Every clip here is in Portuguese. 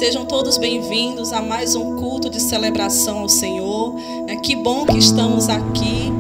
Sejam todos bem-vindos a mais um culto de celebração ao Senhor. Que bom que estamos aqui.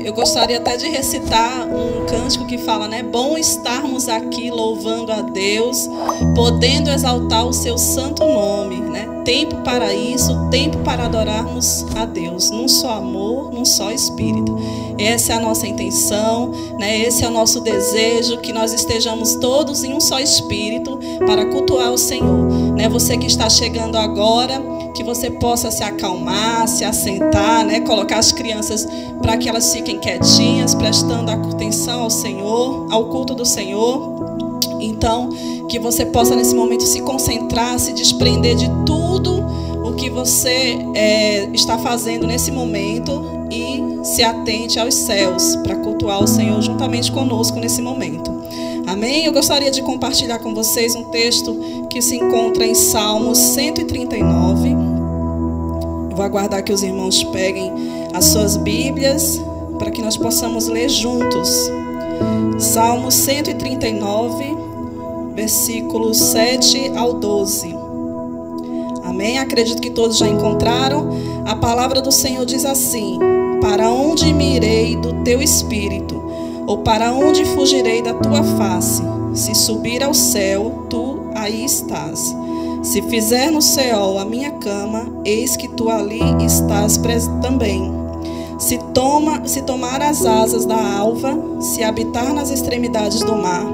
Eu gostaria até de recitar um cântico que fala, bom estarmos aqui louvando a Deus, podendo exaltar o seu santo nome. Tempo para isso, tempo para adorarmos a Deus, num só amor, num só espírito. Essa é a nossa intenção, esse é o nosso desejo, que nós estejamos todos em um só espírito para cultuar o Senhor. Você que está chegando agora, que você possa se acalmar, se assentar, colocar as crianças para que elas fiquem quietinhas, prestando atenção ao Senhor, ao culto do Senhor. Então, que você possa nesse momento se concentrar, se desprender de tudo o que você está fazendo nesse momento e se atente aos céus para cultuar o Senhor juntamente conosco nesse momento. Amém? Eu gostaria de compartilhar com vocês um texto que se encontra em Salmos 139. Eu vou aguardar que os irmãos peguem as suas Bíblias para que nós possamos ler juntos. Salmos 139, versículos 7 ao 12. Amém? Acredito que todos já encontraram. A palavra do Senhor diz assim: para onde me irei do teu espírito? Ou para onde fugirei da tua face? Se subir ao céu, tu aí estás. Se fizer no Seol a minha cama, eis que tu ali estás também. Se tomar as asas da alva, se habitar nas extremidades do mar,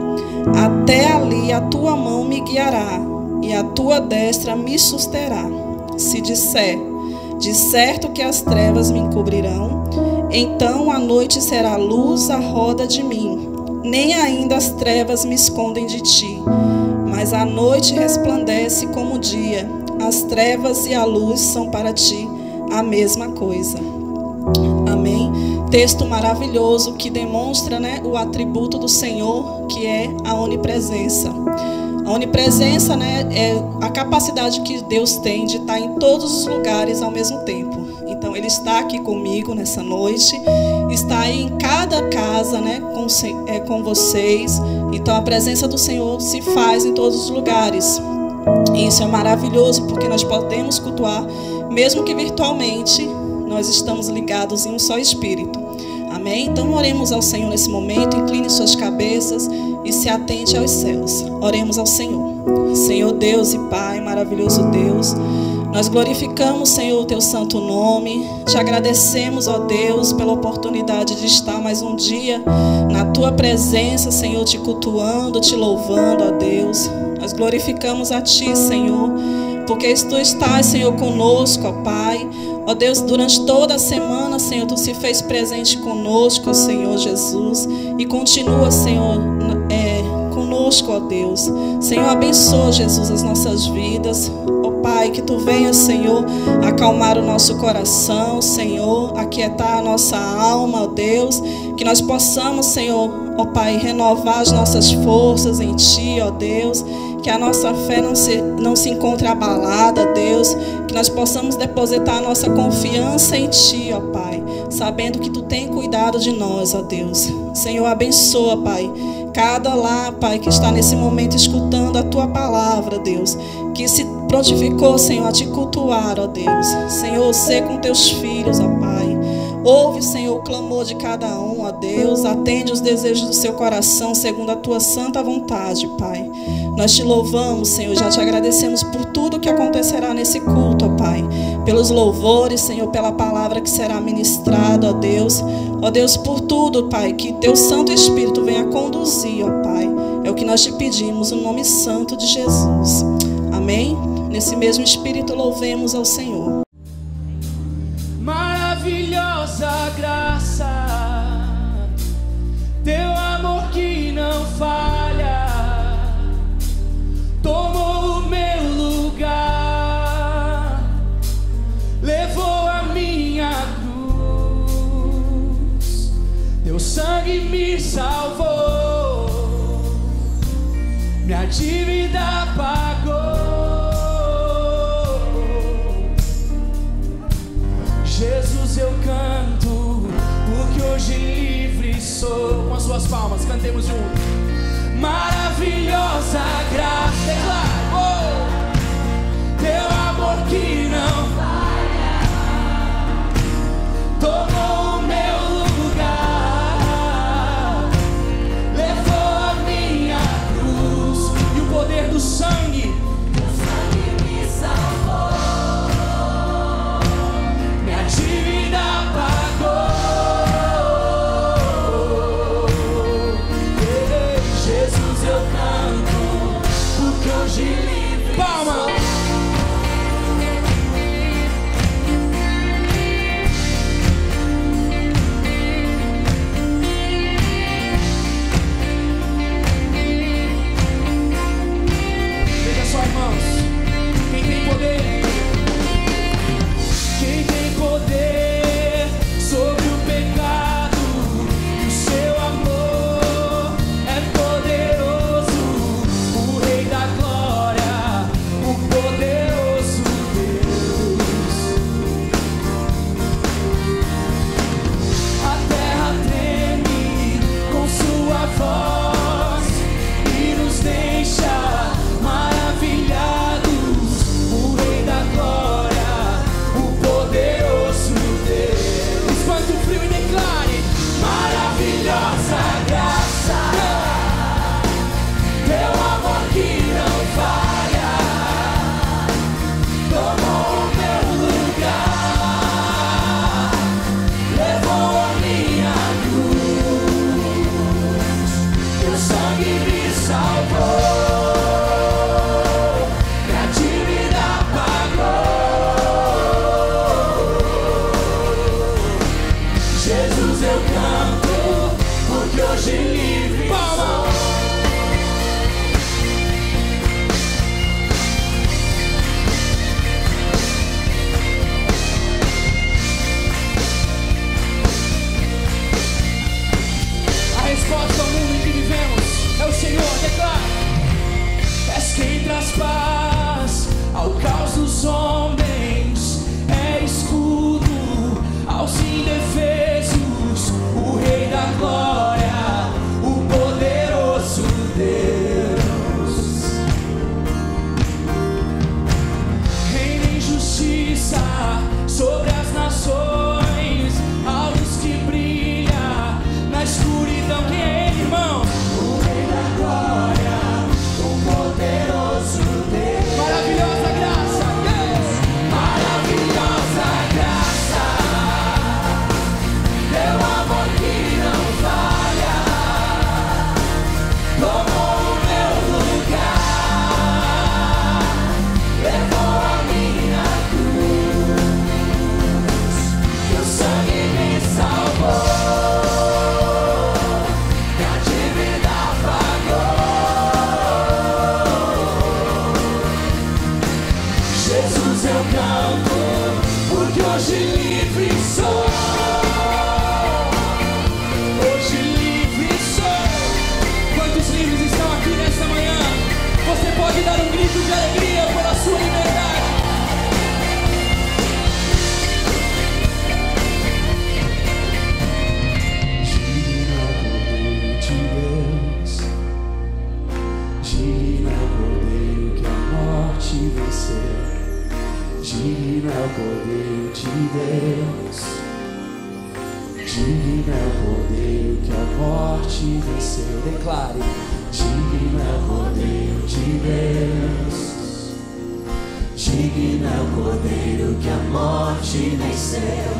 até ali a tua mão me guiará, e a tua destra me susterá. Se disser, de certo que as trevas me encobrirão, então a noite será luz à roda de mim. Nem ainda as trevas me escondem de ti, mas a noite resplandece como o dia. As trevas e a luz são para ti a mesma coisa. Amém? Texto maravilhoso que demonstra o atributo do Senhor, que é a onipresença. A onipresença é a capacidade que Deus tem de estar em todos os lugares ao mesmo tempo. Então, Ele está aqui comigo nessa noite, está aí em cada casa com vocês. Então, a presença do Senhor se faz em todos os lugares. E isso é maravilhoso, porque nós podemos cultuar, mesmo que virtualmente, nós estamos ligados em um só espírito. Amém? Então oremos ao Senhor nesse momento, incline suas cabeças e se atente aos céus. Oremos ao Senhor. Senhor Deus e Pai, maravilhoso Deus, nós glorificamos, Senhor, o teu santo nome. Te agradecemos, ó Deus, pela oportunidade de estar mais um dia na tua presença, Senhor, te cultuando, te louvando, ó Deus. Nós glorificamos a ti, Senhor, porque tu estás, Senhor, conosco, ó Pai. Ó Deus, durante toda a semana, Senhor, tu se fez presente conosco, ó Senhor Jesus, e continua, Senhor, conosco, ó Deus. Senhor, abençoa, Jesus, as nossas vidas. Ó Pai, que tu venhas, Senhor, acalmar o nosso coração, Senhor, aquietar a nossa alma, ó Deus, que nós possamos, Senhor, ó Pai, renovar as nossas forças em ti, ó Deus, que a nossa fé não se encontre abalada, Deus, que nós possamos depositar a nossa confiança em ti, ó Pai, sabendo que tu tem cuidado de nós, ó Deus. Senhor, abençoa, Pai, cada lar, Pai, que está nesse momento escutando a tua palavra, Deus, que se prontificou, Senhor, a te cultuar, ó Deus. Senhor, sê com teus filhos, ó Pai. Ouve, Senhor, o clamor de cada um, ó Deus. Atende os desejos do seu coração segundo a tua santa vontade, Pai. Nós te louvamos, Senhor, já te agradecemos por tudo que acontecerá nesse culto, ó Pai. Pelos louvores, Senhor, pela palavra que será ministrada, ó Deus. Ó Deus, por tudo, Pai, que teu Santo Espírito venha conduzir, ó Pai. É o que nós te pedimos, no nome santo de Jesus. Amém? Nesse mesmo Espírito, louvemos ao Senhor. Maravilhosa graça, teu amor que não falha, tomou o meu lugar, levou a minha cruz, teu sangue me salvou, minha dívida pagou. Jesus, eu canto, porque hoje livre sou. Com as suas palmas, cantemos juntos. Maravilhosa graça, eu canto, porque hoje livre sou. Hoje livre sou. Quantos livres estão aqui nesta manhã? Você pode dar um grito de alegria pela sua liberdade. Digno Cordeiro de Deus, digno Cordeiro que a morte venceu. Digno Cordeiro de Deus, digno Cordeiro que a morte venceu. Declare: digno Cordeiro de Deus, digno Cordeiro que a morte venceu.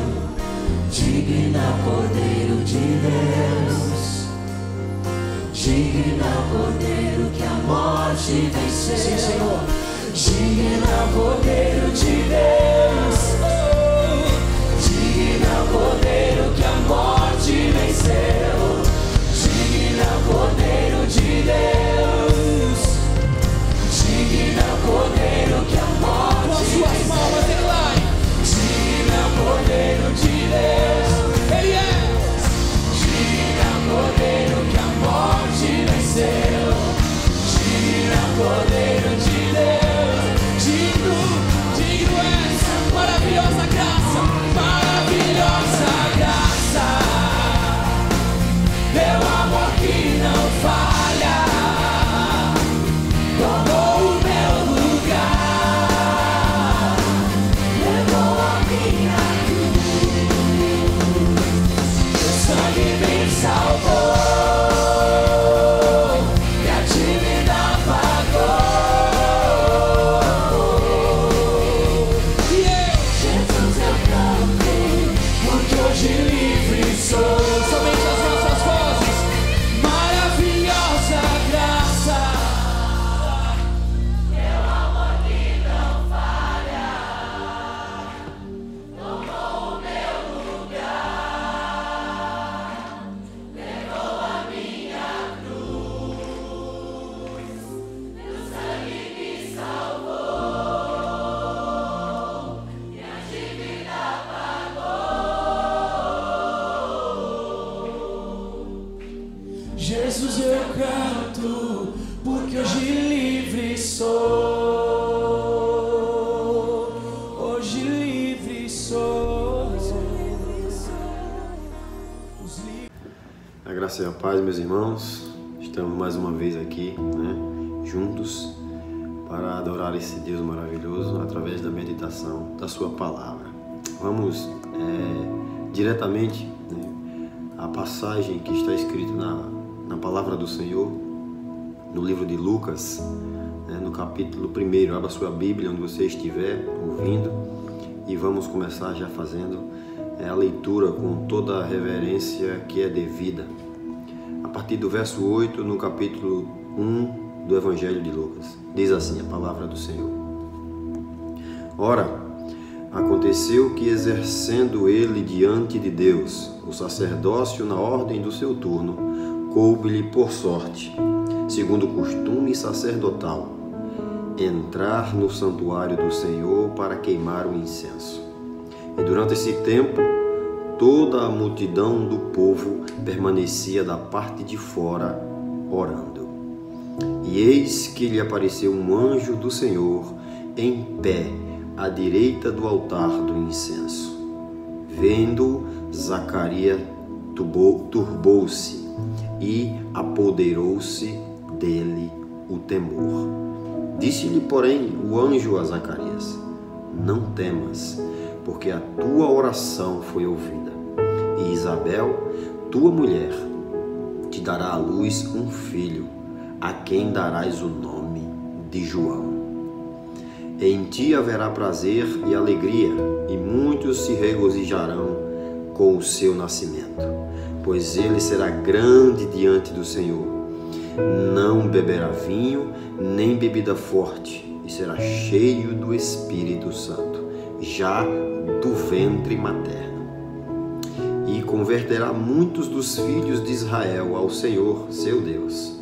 Digno Cordeiro de Deus, digno Cordeiro que a morte venceu. Sim, Senhor. Digno Cordeiro de Deus, digno Cordeiro que a morte venceu. Digno Cordeiro de Deus, digno Cordeiro que a morte venceu. Com suas palmas declare: digno Cordeiro de Deus, Ele é. Digno Cordeiro que a morte venceu. Digno Cordeiro de Deus. Digno és, maravilhosa graça, teu amor que não falha, tomou o meu lugar, levou a minha cruz, teu sangue me salvou. Somente as nossas vozes, maravilhosa graça, teu amor que não falha, tomou o meu lugar, levou a minha cruz, teu sangue me salvou e a dívida Jesus, eu canto, porque hoje livre sou. Hoje livre sou. A graça e a paz, meus irmãos. Estamos mais uma vez aqui, juntos, para adorar esse Deus maravilhoso através da meditação da sua palavra. Vamos diretamente à passagem que está escrita na palavra do Senhor, no livro de Lucas, no capítulo 1. Abra sua Bíblia onde você estiver ouvindo e vamos começar já fazendo a leitura com toda a reverência que é devida. A partir do verso 8, no capítulo 1 do Evangelho de Lucas, diz assim a palavra do Senhor: Ora, aconteceu que, exercendo ele diante de Deus o sacerdócio na ordem do seu turno, coube-lhe por sorte, segundo o costume sacerdotal, entrar no santuário do Senhor para queimar o incenso. E durante esse tempo, toda a multidão do povo permanecia da parte de fora, orando. E eis que lhe apareceu um anjo do Senhor, em pé, à direita do altar do incenso. Vendo, Zacarias turbou-se, e apoderou-se dele o temor. Disse-lhe, porém, o anjo a Zacarias: Não temas, porque a tua oração foi ouvida, e Isabel, tua mulher, te dará à luz um filho, a quem darás o nome de João. Em ti haverá prazer e alegria, e muitos se regozijarão com o seu nascimento, pois ele será grande diante do Senhor. Não beberá vinho, nem bebida forte, e será cheio do Espírito Santo, já do ventre materno. E converterá muitos dos filhos de Israel ao Senhor, seu Deus.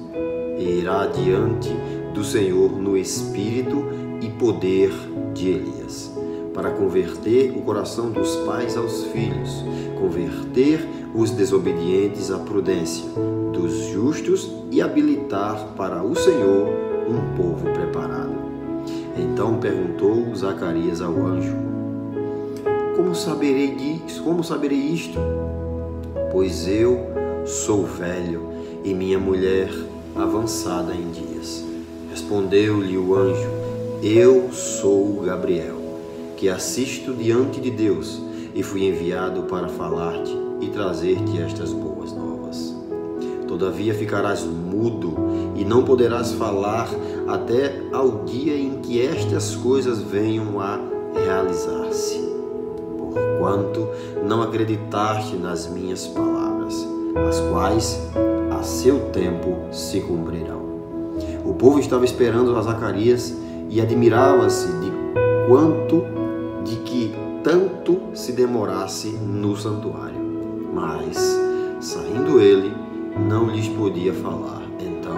E irá diante do Senhor no espírito e poder de Elias, para converter o coração dos pais aos filhos, converter os desobedientes à prudência, dos justos e habilitar para o Senhor um povo preparado. Então perguntou Zacarias ao anjo: Como saberei isto? Pois eu sou velho e minha mulher avançada em dias. Respondeu-lhe o anjo: Eu sou Gabriel, que assisto diante de Deus, e fui enviado para falar-te e trazer-te estas boas novas. Todavia ficarás mudo e não poderás falar até ao dia em que estas coisas venham a realizar-se, porquanto não acreditaste nas minhas palavras, as quais a seu tempo se cumprirão. O povo estava esperando a Zacarias e admirava-se de que tanto se demorasse no santuário. Mas, saindo ele, não lhes podia falar. Então,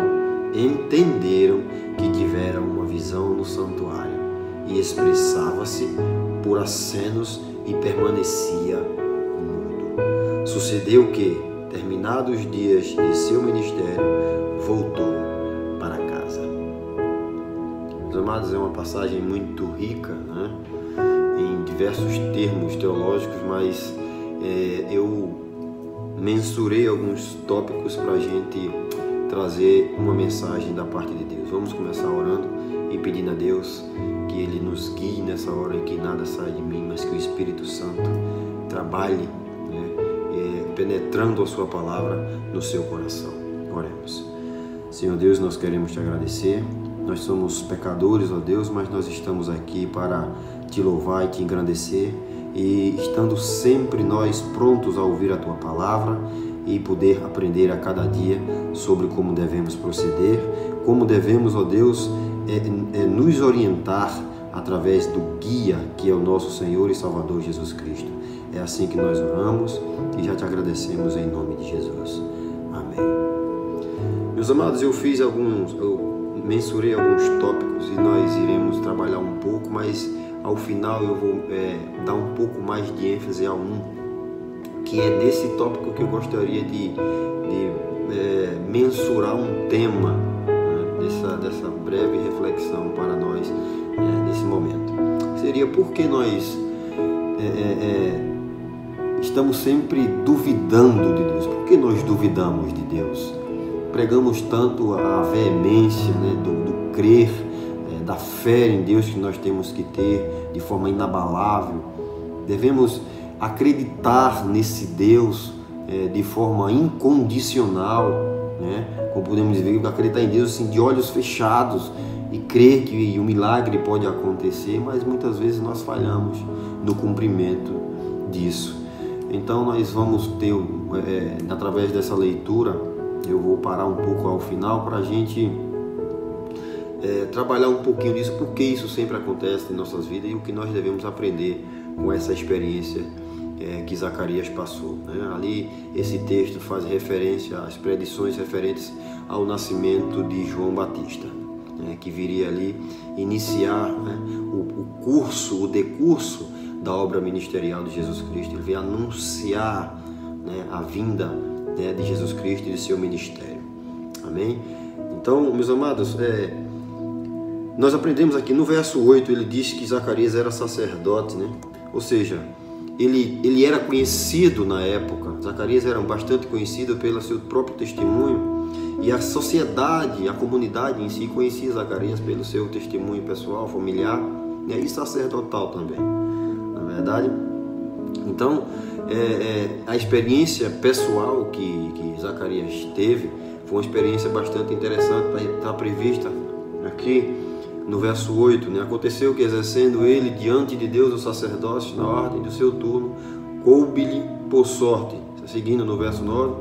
entenderam que tivera uma visão no santuário, e expressava-se por acenos e permanecia mudo. Sucedeu que, terminados os dias de seu ministério, voltou para casa. Meus amados, é uma passagem muito rica, né? Em diversos termos teológicos, mas eu mensurei alguns tópicos para a gente trazer uma mensagem da parte de Deus. Vamos começar orando e pedindo a Deus que Ele nos guie nessa hora e que nada saia de mim, mas que o Espírito Santo trabalhe, penetrando a sua palavra no seu coração. Oremos. Senhor Deus, nós queremos te agradecer. Nós somos pecadores, ó Deus, mas nós estamos aqui para te louvar e te engrandecer, e estando sempre nós prontos a ouvir a tua palavra e poder aprender a cada dia sobre como devemos proceder, como devemos, ó Deus, nos orientar através do guia que é o nosso Senhor e Salvador Jesus Cristo. É assim que nós oramos e já te agradecemos em nome de Jesus. Amém. Meus amados, eu mensurei alguns tópicos e nós iremos trabalhar um pouco, mas ao final eu vou dar um pouco mais de ênfase a um, que é desse tópico que eu gostaria de mensurar um tema, né, dessa breve reflexão para nós nesse momento. Seria por que nós estamos sempre duvidando de Deus. Por que nós duvidamos de Deus? Pregamos tanto a veemência, né, do crer, da fé em Deus que nós temos que ter de forma inabalável. Devemos acreditar nesse Deus de forma incondicional, né? Como podemos ver, acreditar em Deus assim, de olhos fechados e crer que o milagre pode acontecer, mas muitas vezes nós falhamos no cumprimento disso. Então nós vamos ter, através dessa leitura, eu vou parar um pouco ao final para a gente trabalhar um pouquinho disso, porque isso sempre acontece em nossas vidas e o que nós devemos aprender com essa experiência que Zacarias passou, né? Ali esse texto faz referência às predições referentes ao nascimento de João Batista, né? Que viria ali iniciar, né, o decurso da obra ministerial de Jesus Cristo. Ele veio anunciar, né, a vinda, né, de Jesus Cristo e de seu ministério. Amém? Então, meus amados, nós aprendemos aqui no verso 8, ele diz que Zacarias era sacerdote, né? Ou seja, ele era conhecido na época. Zacarias era bastante conhecido pelo seu próprio testemunho, e a sociedade, a comunidade em si conhecia Zacarias pelo seu testemunho pessoal, familiar, né, e sacerdotal também, na verdade. Então, a experiência pessoal que Zacarias teve foi uma experiência bastante interessante, está prevista aqui no verso 8, né? Aconteceu que, exercendo ele diante de Deus o sacerdócio na ordem do seu turno, coube-lhe por sorte, seguindo no verso 9,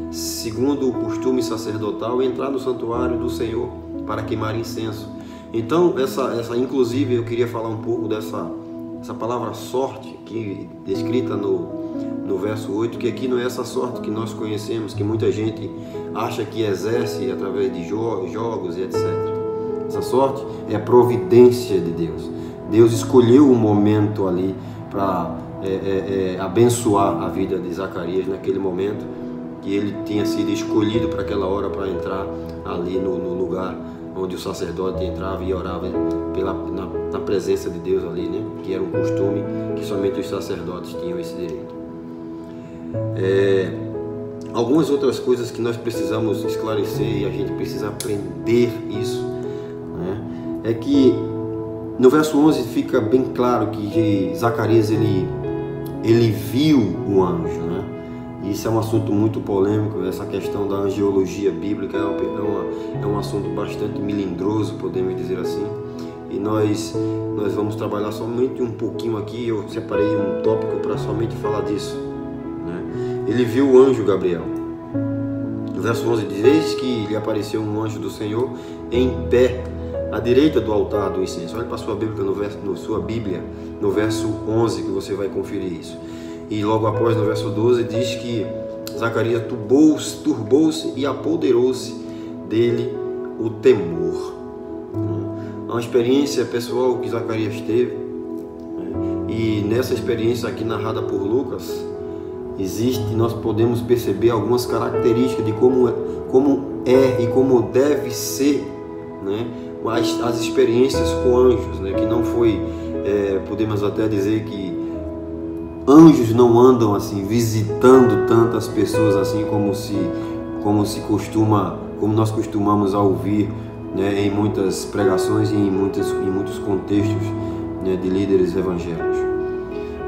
segundo o costume sacerdotal, entrar no santuário do Senhor para queimar incenso. Então, inclusive, eu queria falar um pouco dessa palavra sorte, que descrita no verso 8, que aqui não é essa sorte que nós conhecemos, que muita gente acha que exerce através de jogos e etc. Essa sorte é a providência de Deus. Deus escolheu um momento ali para abençoar a vida de Zacarias naquele momento, que ele tinha sido escolhido para aquela hora para entrar ali no lugar onde o sacerdote entrava e orava na presença de Deus ali, né? Que era um costume que somente os sacerdotes tinham esse direito. Algumas outras coisas que nós precisamos esclarecer e a gente precisa aprender isso, né? É que no verso 11 fica bem claro que Zacarias ele viu o anjo, né? Isso é um assunto muito polêmico. Essa questão da angiologia bíblica é um assunto bastante melindroso, podemos dizer assim. E nós vamos trabalhar somente um pouquinho aqui. Eu separei um tópico para somente falar disso, né? Ele viu o anjo Gabriel. No verso 11 diz: eis que lhe apareceu um anjo do Senhor em pé à direita do altar do incenso. Olha para a sua Bíblia, no verso 11, que você vai conferir isso. E logo após, no verso 12, diz que Zacarias turbou-se e apoderou-se dele o temor. É uma experiência pessoal que Zacarias teve, e nessa experiência aqui narrada por Lucas, nós podemos perceber algumas características de como é e como deve ser, né, as experiências com anjos, né, que não foi, podemos até dizer que anjos não andam assim visitando tantas pessoas assim como nós costumamos a ouvir, né, em muitas pregações e em muitos contextos, né, de líderes evangélicos.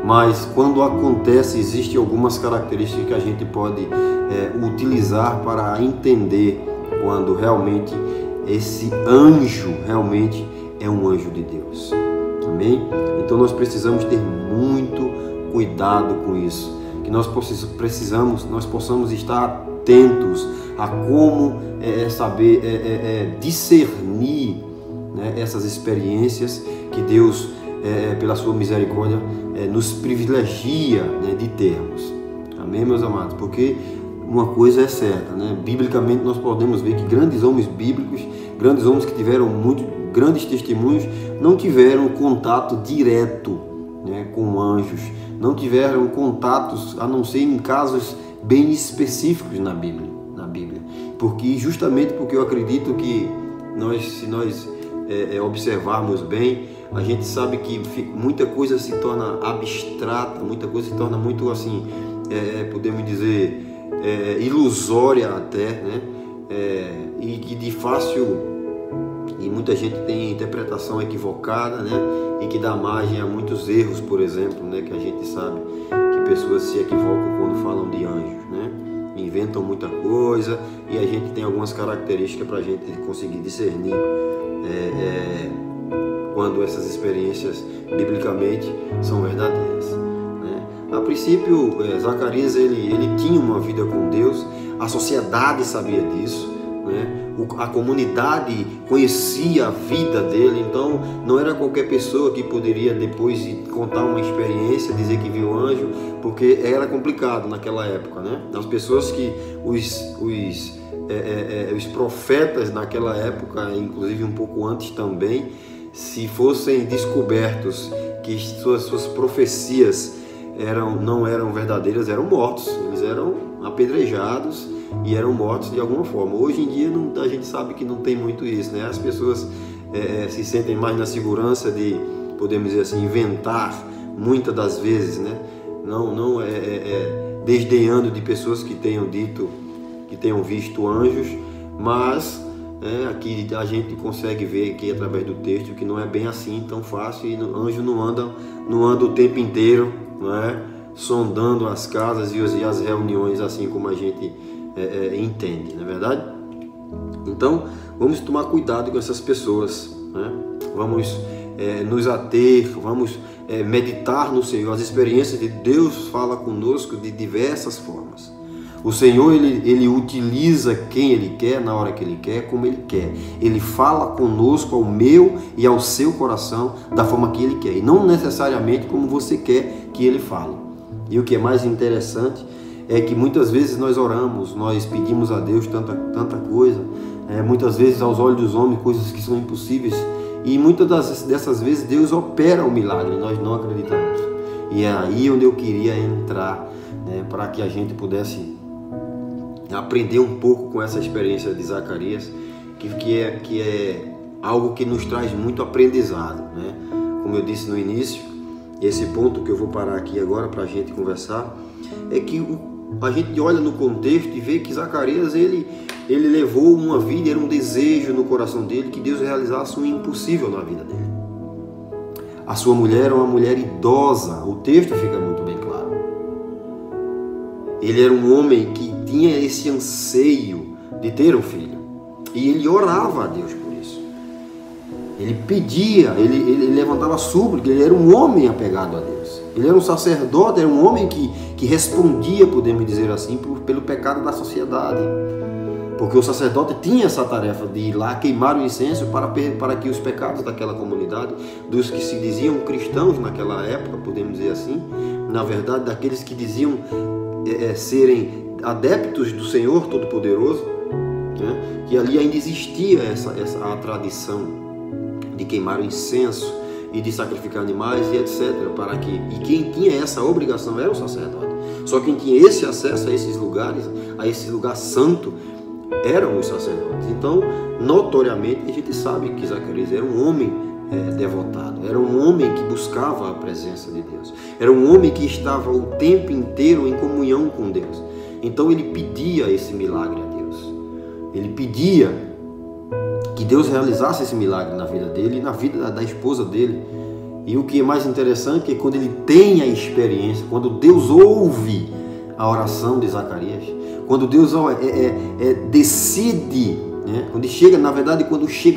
Mas quando acontece, existem algumas características que a gente pode utilizar para entender quando realmente esse anjo realmente é um anjo de Deus. Amém? Então nós precisamos ter muito cuidado com isso, que nós possamos estar atentos a como saber discernir, né, essas experiências que Deus, pela sua misericórdia, nos privilegia, né, de termos. Amém, meus amados? Porque uma coisa é certa, né? Biblicamente nós podemos ver que grandes homens bíblicos, grandes homens que tiveram muito grandes testemunhos, não tiveram contato direto, né, com anjos, não tiveram contatos a não ser em casos bem específicos na Bíblia, justamente porque eu acredito que se nós observarmos bem, a gente sabe que muita coisa se torna abstrata, muita coisa se torna muito assim, podemos dizer, ilusória até, né? E que de fácil, e muita gente tem interpretação equivocada, né? E que dá margem a muitos erros, por exemplo, né? Que a gente sabe que pessoas se equivocam quando falam de anjos, né? Inventam muita coisa, e a gente tem algumas características para a gente conseguir discernir quando essas experiências biblicamente são verdadeiras, né? A princípio, Zacarias ele tinha uma vida com Deus, a sociedade sabia disso, né? A comunidade conhecia a vida dele, então não era qualquer pessoa que poderia depois de contar uma experiência, dizer que viu anjo, porque era complicado naquela época, né? As pessoas que os profetas naquela época, inclusive um pouco antes também, se fossem descobertos que suas profecias não eram verdadeiras, eram mortos, eles eram apedrejados e eram mortos de alguma forma. Hoje em dia a gente sabe que não tem muito isso, né? As pessoas se sentem mais na segurança de, podemos dizer assim, inventar muitas das vezes, né? Não desdenhando de pessoas que tenham dito que tenham visto anjos, mas aqui a gente consegue ver aqui através do texto que não é bem assim tão fácil, e anjo não anda o tempo inteiro, não é? Sondando as casas e as reuniões assim como a gente entende, não é verdade? Então vamos tomar cuidado com essas pessoas, né? Vamos nos ater, vamos meditar no Senhor. As experiências de Deus falam conosco de diversas formas. O Senhor ele utiliza quem Ele quer, na hora que Ele quer, como Ele quer. Ele fala conosco ao meu e ao seu coração da forma que Ele quer, e não necessariamente como você quer que Ele fale. E o que é mais interessante é que muitas vezes nós oramos, nós pedimos a Deus tanta coisa, muitas vezes aos olhos dos homens coisas que são impossíveis, E muitas dessas vezes Deus opera o milagre, nós não acreditamos. E é aí onde eu queria entrar, né, para que a gente pudesse aprender um pouco com essa experiência de Zacarias, que é algo que nos traz muito aprendizado, né? Como eu disse no início, esse ponto que eu vou parar aqui agora para a gente conversar, é que a gente olha no contexto e vê que Zacarias, ele levou uma vida, era um desejo no coração dele que Deus realizasse o impossível na vida dele. A sua mulher era uma mulher idosa, o texto fica muito bem claro. Ele era um homem que tinha esse anseio de ter um filho, e ele orava a Deus por isso. Ele pedia, ele levantava súplica, ele era um homem apegado a Deus. Ele era um sacerdote, era um homem que respondia, podemos dizer assim, pelo pecado da sociedade. Porque o sacerdote tinha essa tarefa de ir lá queimar o incenso para que os pecados daquela comunidade, dos que se diziam cristãos naquela época, podemos dizer assim, na verdade, daqueles que diziam serem adeptos do Senhor Todo-Poderoso, né, que ali ainda existia a tradição de queimar o incenso e de sacrificar animais e etc. E quem tinha essa obrigação era o sacerdote. Só quem tinha esse acesso a esses lugares, a esse lugar santo, eram os sacerdotes. Então, notoriamente, a gente sabe que Zacarias era um homem devotado, era um homem que buscava a presença de Deus, era um homem que estava o tempo inteiro em comunhão com Deus. Então ele pedia esse milagre a Deus, ele pedia que Deus realizasse esse milagre na vida dele e na vida da esposa dele. E o que é mais interessante é que quando ele tem a experiência, quando Deus ouve a oração de Zacarias, quando Deus decide, né? Quando chega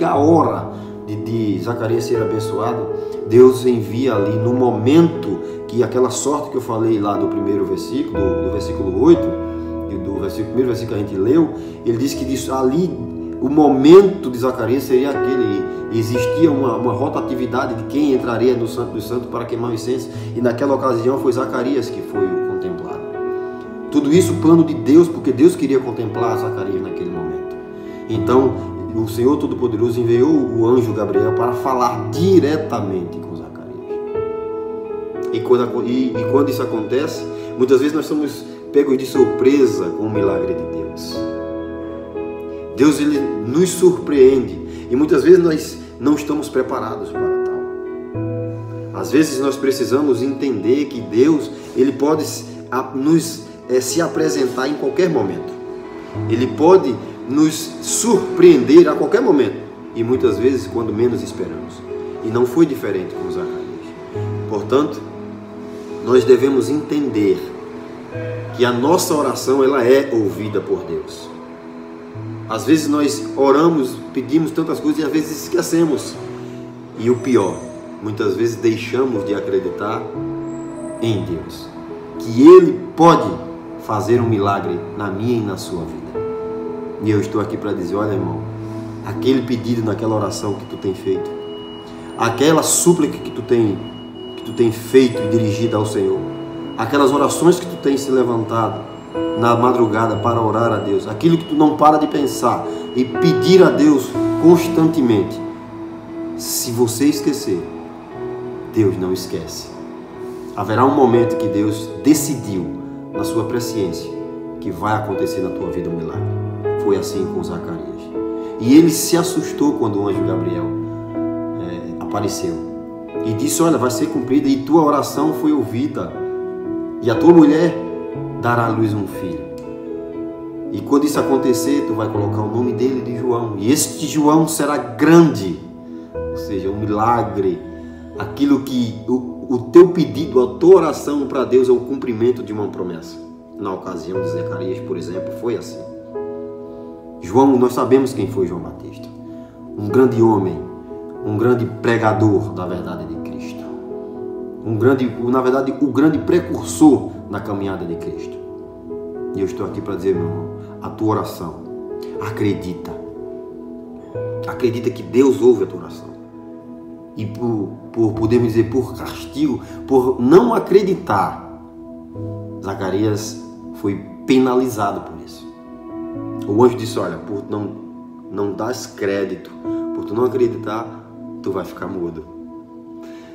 a hora de Zacarias ser abençoado, Deus envia ali no momento que aquela sorte que eu falei lá do primeiro versículo, do versículo 8, e do primeiro versículo que a gente leu, ele diz que ali o momento de Zacarias seria aquele, existia uma rotatividade de quem entraria no Santo dos Santos para queimar o incenso, e naquela ocasião foi Zacarias que foi contemplado. Tudo isso plano de Deus, porque Deus queria contemplar Zacarias naquele momento. Então, o Senhor Todo-Poderoso enviou o anjo Gabriel para falar diretamente com Zacarias. E quando isso acontece, muitas vezes nós somos pegos de surpresa com o milagre de Deus. Deus, ele nos surpreende, e muitas vezes nós não estamos preparados para tal. Às vezes nós precisamos entender que Deus, ele pode se apresentar em qualquer momento. Ele pode nos surpreender a qualquer momento, e muitas vezes quando menos esperamos. E não foi diferente com Zacarias. Portanto, nós devemos entender que a nossa oração, ela é ouvida por Deus. Às vezes nós oramos, pedimos tantas coisas e às vezes esquecemos. E o pior, muitas vezes deixamos de acreditar em Deus, que Ele pode fazer um milagre na minha e na sua vida. E eu estou aqui para dizer, olha, irmão, aquele pedido naquela oração que tu tem feito, aquela súplica que tu tem feito e dirigida ao Senhor, aquelas orações que tu tem se levantado na madrugada para orar a Deus, aquilo que tu não para de pensar e pedir a Deus constantemente, se você esquecer, Deus não esquece. Haverá um momento que Deus decidiu, na sua presciência, que vai acontecer na tua vida um milagre. Foi assim com Zacarias. E ele se assustou quando o anjo Gabriel apareceu e disse, olha, vai ser cumprida e tua oração foi ouvida, e a tua mulher dará à luz um filho. E quando isso acontecer, tu vai colocar o nome dele de João. E este João será grande, ou seja, um milagre. Aquilo que o teu pedido, a tua oração para Deus é o cumprimento de uma promessa. Na ocasião de Zacarias, por exemplo, foi assim. João, nós sabemos quem foi João Batista. Um grande homem, um grande pregador da verdade de Cristo. Na verdade, o grande precursor na caminhada de Cristo. E eu estou aqui para dizer, meu irmão, a tua oração, acredita que Deus ouve a tua oração. E podemos dizer, por castigo, por não acreditar, Zacarias foi penalizado por isso. O anjo disse, olha, por não dar crédito, por tu não acreditar, tu vai ficar mudo.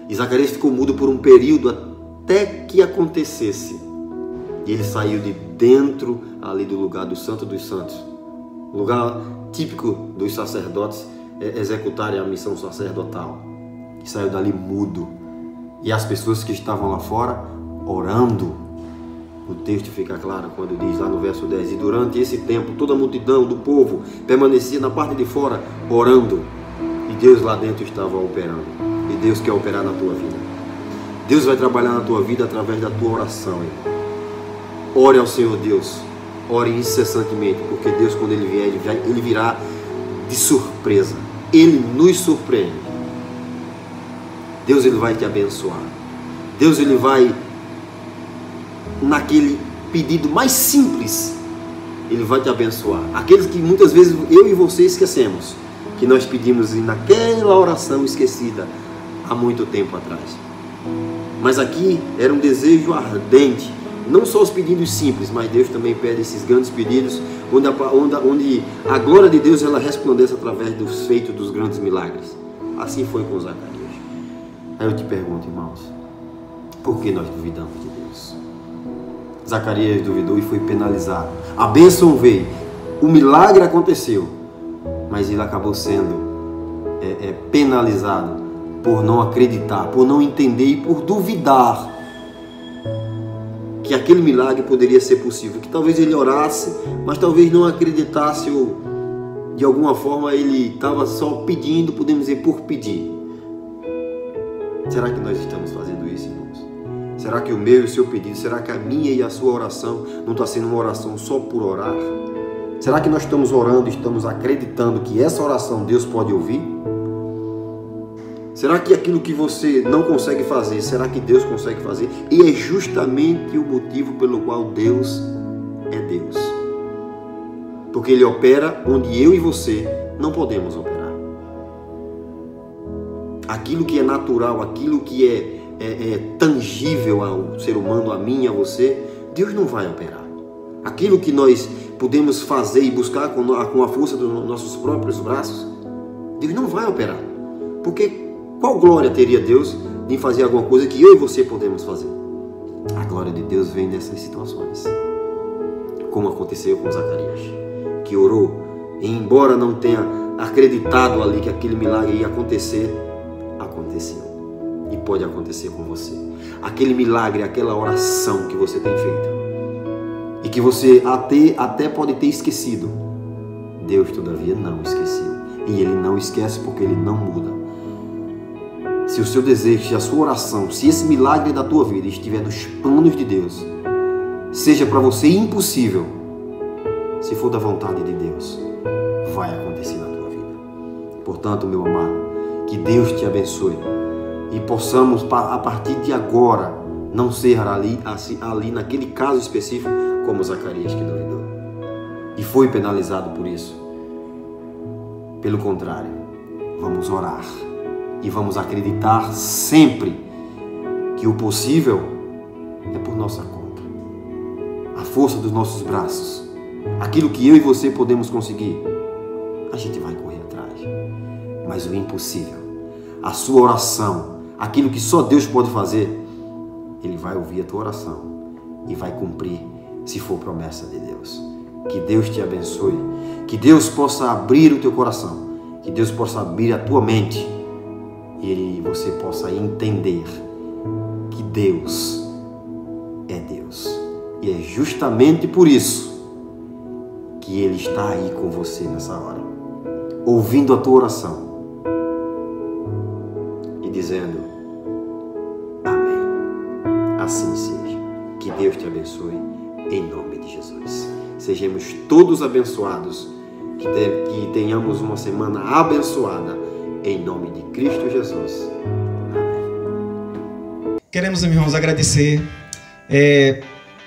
E Zacarias ficou mudo por um período até que acontecesse. E ele saiu de dentro ali do lugar do Santo dos Santos, lugar típico dos sacerdotes executarem a missão sacerdotal. E saiu dali mudo. E as pessoas que estavam lá fora orando. O texto fica claro quando diz lá no verso 10: e durante esse tempo toda a multidão do povo permanecia na parte de fora orando. E Deus lá dentro estava operando. E Deus quer operar na tua vida. Deus vai trabalhar na tua vida através da tua oração, irmão. Ore ao Senhor Deus. Ore incessantemente, porque Deus, quando Ele vier, Ele virá de surpresa. Ele nos surpreende. Deus, Ele vai te abençoar. Deus, Ele vai, naquele pedido mais simples, Ele vai te abençoar. Aqueles que muitas vezes eu e você esquecemos, que nós pedimos naquela oração esquecida há muito tempo atrás. Mas aqui era um desejo ardente. Não só os pedidos simples, mas Deus também pede esses grandes pedidos, onde a glória de Deus ela resplandece através dos feitos dos grandes milagres. Assim foi com Zacarias. Aí eu te pergunto, irmãos, por que nós duvidamos de Deus? Zacarias duvidou e foi penalizado. A bênção veio, o milagre aconteceu, mas ele acabou sendo penalizado por não acreditar, por não entender e por duvidar que aquele milagre poderia ser possível, que talvez ele orasse, mas talvez não acreditasse, ou de alguma forma ele estava só pedindo, podemos dizer, por pedir. Será que nós estamos fazendo isso, irmãos? Será que o meu e o seu pedido, será que a minha e a sua oração não está sendo uma oração só por orar? Será que nós estamos orando e estamos acreditando que essa oração Deus pode ouvir? Será que aquilo que você não consegue fazer, será que Deus consegue fazer? E é justamente o motivo pelo qual Deus é Deus. Porque Ele opera onde eu e você não podemos operar. Aquilo que é natural, aquilo que é tangível ao ser humano, a mim e a você, Deus não vai operar. Aquilo que nós podemos fazer e buscar com a força dos nossos próprios braços, Deus não vai operar. Porque qual glória teria Deus em fazer alguma coisa que eu e você podemos fazer? A glória de Deus vem nessas situações. Como aconteceu com Zacarias, que orou, e embora não tenha acreditado ali que aquele milagre ia acontecer, aconteceu. E pode acontecer com você. Aquele milagre, aquela oração que você tem feito, e que você até pode ter esquecido, Deus todavia não esqueceu. E Ele não esquece porque Ele não muda. Se o seu desejo, se a sua oração, se esse milagre da tua vida estiver nos planos de Deus, seja para você impossível, se for da vontade de Deus, vai acontecer na tua vida. Portanto, meu amado, que Deus te abençoe e possamos, a partir de agora, não ser ali naquele caso específico como Zacarias que duvidou e foi penalizado por isso. Pelo contrário, vamos orar. E vamos acreditar sempre que o possível é por nossa conta. A força dos nossos braços, aquilo que eu e você podemos conseguir, a gente vai correr atrás. Mas o impossível, a sua oração, aquilo que só Deus pode fazer, Ele vai ouvir a tua oração e vai cumprir, se for promessa de Deus. Que Deus te abençoe, que Deus possa abrir o teu coração, que Deus possa abrir a tua mente, e você possa entender que Deus é Deus. E é justamente por isso que Ele está aí com você nessa hora, ouvindo a tua oração e dizendo amém. Assim seja. Que Deus te abençoe em nome de Jesus. Sejamos todos abençoados, que tenhamos uma semana abençoada em nome de Cristo Jesus. Amém. Queremos, irmãos, agradecer.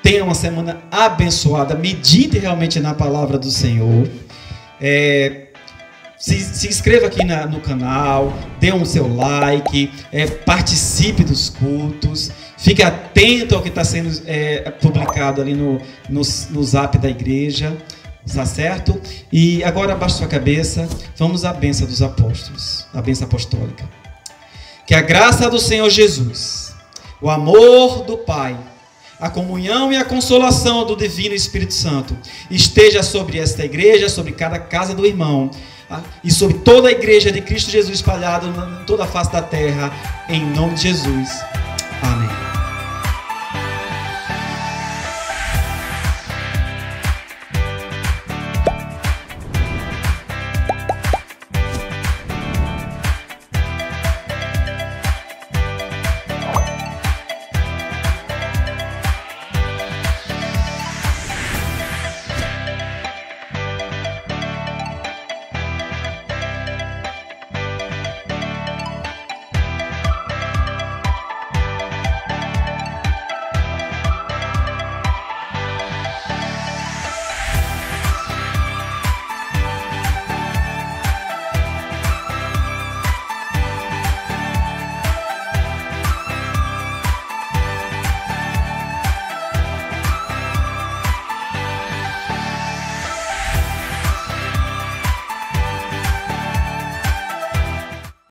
Tenha uma semana abençoada. Medite realmente na palavra do Senhor. Se inscreva aqui no canal. Dê um seu like. Participe dos cultos. Fique atento ao que está sendo publicado ali no zap da igreja. Está certo? E agora abaixa sua cabeça. Vamos à bênção dos apóstolos, a bênção apostólica. Que a graça do Senhor Jesus, o amor do Pai, a comunhão e a consolação do Divino Espírito Santo esteja sobre esta igreja, sobre cada casa do irmão e sobre toda a igreja de Cristo Jesus espalhada em toda a face da terra, em nome de Jesus. Amém.